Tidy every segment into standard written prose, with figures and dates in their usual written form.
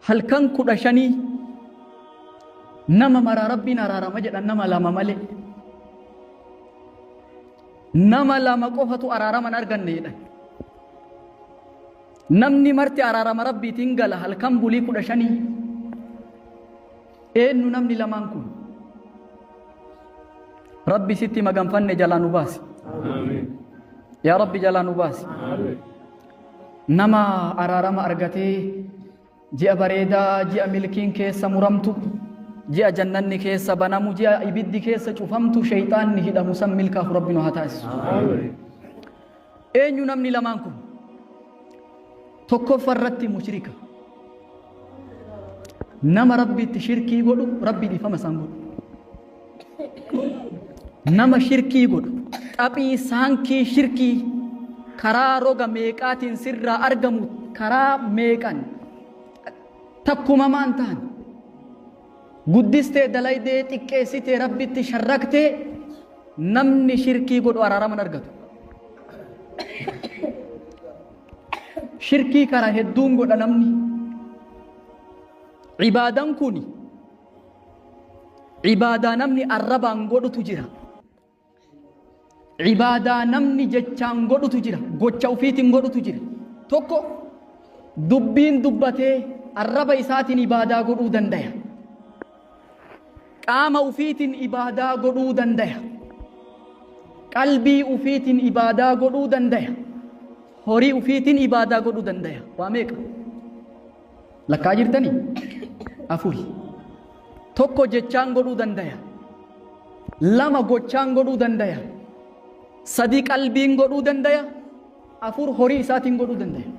halkan kudha shanii nama mara rabbiin araarama jedhan nama lama malee nama lama qofatu araaraman arganne jedhan namni marti araarama rabbiitiin gala halkan bulii kudha shanii eenyu namni lamaan kun rabbi sitti maganfanne jalaa nu baasi yaa rabbi jalaa nu baasi nama araarama argatee ji'a bareedaa ji'a milkiin keessa muramtu ji'a jannanni keessa banamu ji'a ibiddi keessa cufamtu shayxaanni hidhamu san milkaaf rabbi nu haa taasisu eenyu namni lamaan kun tokkoffaa irratti mushrika nama rabbitti shirkii godhu rabbi dhiifama san godhu nama shirkii godhu xaphii saankii shirkii karaa roga meeqaatiin sirraa argamu karaa meeqan takkuma maan ta'an guddistee dalaydee xiqqeessitee rabbitti sharraktee namni shirkii godhu araaraman argatu shirkii karaa hedduun godha namni ibaadan kuni ibaadaa namni arrabaan godhutu jira ibaadaa namni jechaan godhutu jira gocha ufiitiin godhutu jira tokko dubbiin dubbatee arraba isaatiin ibaadaa godhuu dandaya qaama ufiitiin ibaadaa godhuu dandaya qalbii ufiitiin ibaadaa godhuu dandaya horii ufiitiin ibaadaa godhuu dandaya waa meeqa lakkaa jirtanii afuri tokko jechaan godhuu dandaya lama gochaan godhuu dandaya sadi qalbiin godhuu dandaya afur horii isaatiin godhuu dandaya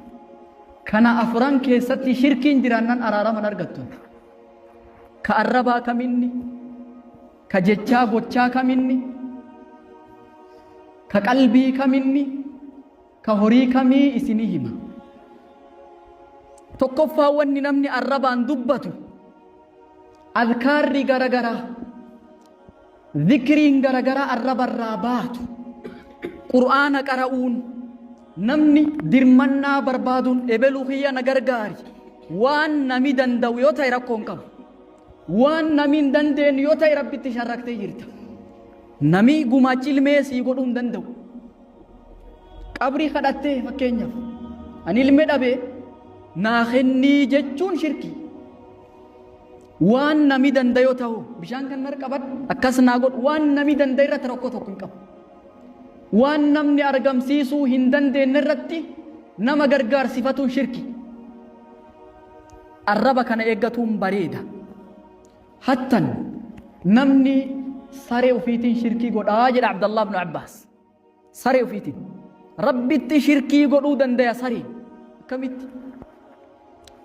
kana afran keessatti shirkiin jiraannan araaraman argattu ka arrabaa kaminni ka jechaa gochaa kaminni ka qalbii kaminni ka horii kamii isinii hima tokkoffaa wanni namni arrabaan dubbatu adkaarri garagaraa dhikriin garagaraa arrabarraa baatu qur'aana qara'uun namni dirmannaa barbaaduun ebeluu kiyya na gargaari waan nami danda'u yoo ta'e rakkoon qabu waan nami hin dandeenye yoo ta'e rabbitti sharraktee jirta nami gumaachi ilmee sii godhuu hin danda'u qabrii kadhattee fakkeenyaaf ani ilmee dhabee naa kennii jechuun shirkii waan nami danda'u yoo ta'u bishaan kan narqabadhu akkas naa godhu waan nami danda'u irratti rakkoo tokko hin qabu waan namni argamsiisuu hin dandeenye irratti nama gargaarsifatuun shirki arraba kana eeggatuun bareeda hattan namni saree ufiitiin shirkii godhaa jedha Abdallah ibn Abbas saree ufiitiin rabbitti shirkii godhuu dandaya saree akkamitti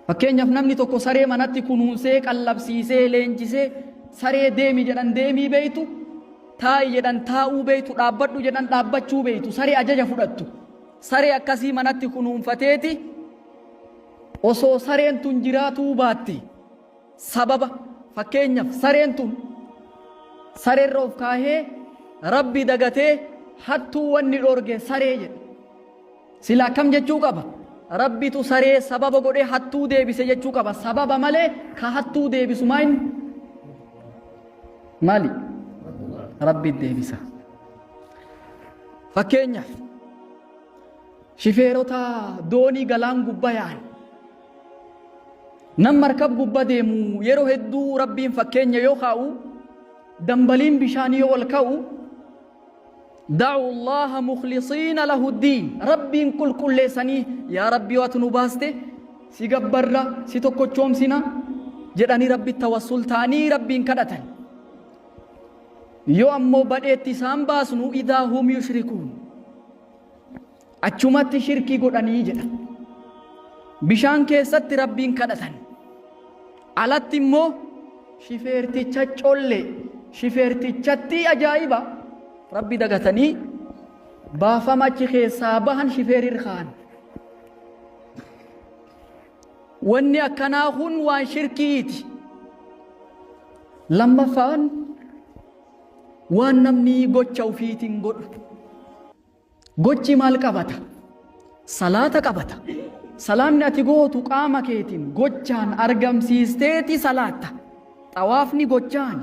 fakkeenyaaf namni tokko saree manatti kunuunsee qallabsiisee leenjisee saree deemi jedhan deemii beeytu taa'i jedhan taa'uu beeytu dhaabbadhu jedhan dhaabbachuu beeytu saree ajaja fudhattu saree akkasii manatti kunuunfateeti osoo sareen tun jiraatuu baatti sababa fakkeenyaaf sareen tun sareerra of kaahee rabbi dagatee hattuu wanni dhorge saree jedha sila akkam jechuu qaba rabbitu saree sababa godhee hattuu deebise jechuu qaba sababa malee ka hattuu deebisu maali rabbi deebisa fakkeenyaaf shifeerota doonii galaan gubbaa yaa'an nam markab gubbaa deemu yeroo hedduu rabbiin fakkeenya yoo kaa'u dambaliin bishaanii yoo ol ka'u دعوا الله مخلصين له الدين ربي كل لساني يا ربي واتنو باسته سيغبرا سيتوكو چومسينا جداني ربي توسل تاني ربي كدتن يو امو بديتي سامباسنو اذا هم يشركون اچومت شركي godhani jedha bishaan keessatti rabbiin kadhatan alatti immoo shifeerticha colle shifeertichatti ajaa'iba rabbi dagatanii baafamachi keessaa bahan shifeerir khaan wanni akkanaa kun waan shirkiiti lammaffaan waan namni gocha ufiitiin godhu gochi maal qabata salaata qabata salaamni ati gootu qaama keetiin gochaan argamsiisteeti salaatta xawaafni gochaan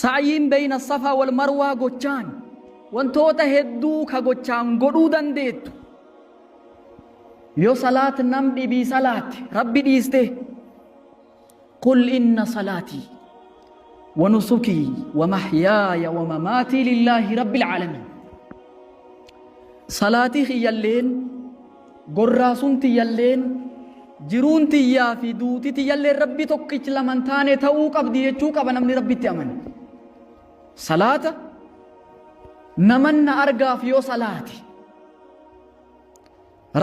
sa'yiin bayna safaa wal marwaa gochaan wantoota hedduu ka gochaan godhuu dandeettu yoo salaat nam dhibii salaate rabbi dhiiste qul inna salaatii wa nusukii wa mahyaaya wa mamaatii lillaahi rabbil aalamiin salaatii hiyyalleen gorraasuun tiyyalleen jiruun tiyyaa fi duuti tiyyalleen rabbi tokkichi laman taane ta'uu qabdi jechuu qaba namni rabbitti amane salaata naman na argaaf yoo salaate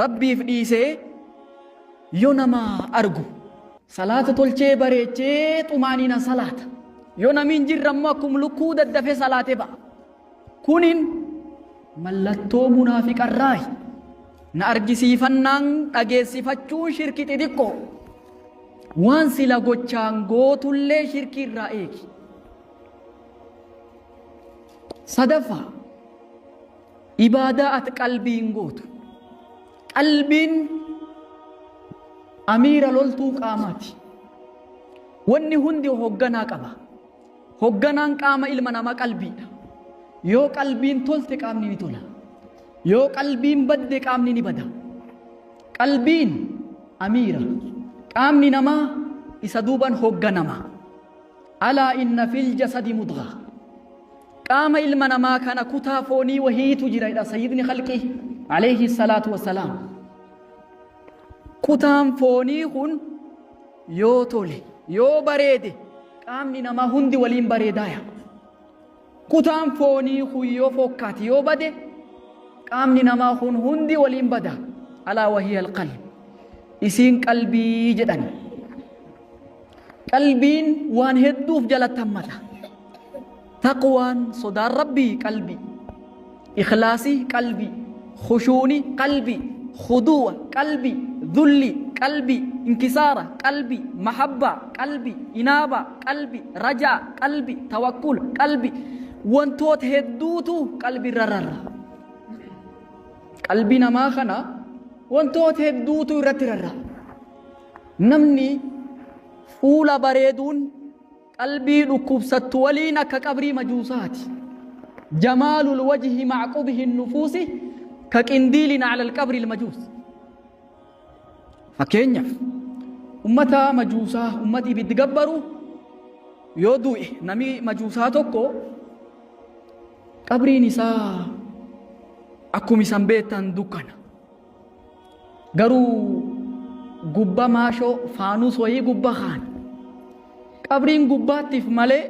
rabbiif dhiisee yoo nama argu salaata tolchee bareechee xumaaniina salaata yoo namiin jirrammoo akkum lukkuu daddafee salaate ba'a kunin mallattoo munaafiqarraayi na argisiifannaan dhageessifachuun shirki xixiqqoo waan sila gochaan gootullee shirki irraa eegi sadaffaa ibaadaa ati qalbiin gootu qalbiin amiira loltuu qaamaati wanni hundi hogganaa qaba hogganaan qaama ilma namaa qalbiidha yoo qalbiin tolte qaamni ni tola yoo qalbiin badde qaamni ni bada qalbiin amiira qaamni namaa isa duuban hogganama alaa inna fil jasadi mudgha qaama ilma namaa kana kutaa foonii wahiitu jira jedha sayyidni khalqi alayhi salaatu wassalaam kutaan foonii kun yoo tole yoo bareede qaamni namaa hundi waliin bareedaaya kutaan foonii kun yoo fokkaate yoo bade qaamni namaa kun hundi waliin bada alaa wahiya alqalb isiin qalbii jedhani qalbiin waan hedduuf jalatti hammata taqwaan sodaan rabbii qalbii ikhlaasii qalbii khushuuni qalbii khuduwa qalbii dhulli qalbii inkisaara qalbii mahabba qalbii inaaba qalbii rajaa qalbii tawakkul qalbii wantoota hedduutu qalbii rarrarra qalbii namaa kana wantoota hedduutu irratti rarra namni fuula bareeduun qalbii dhukkubsattu waliin akka qabrii majuusaati jamaalul wajhi ma'a qubhi nufuusi ka qindiilin ala alqabri almajuus fakkeenyaaf ummata majuusaa ummati ibiddi gabbaru yoo du'e nami majuusaa tokko qabriin isaa akkuma isan beektan dukkana garuu gubba maashoo faanuus wayii gubba kaan qabriin gubbaattiif malee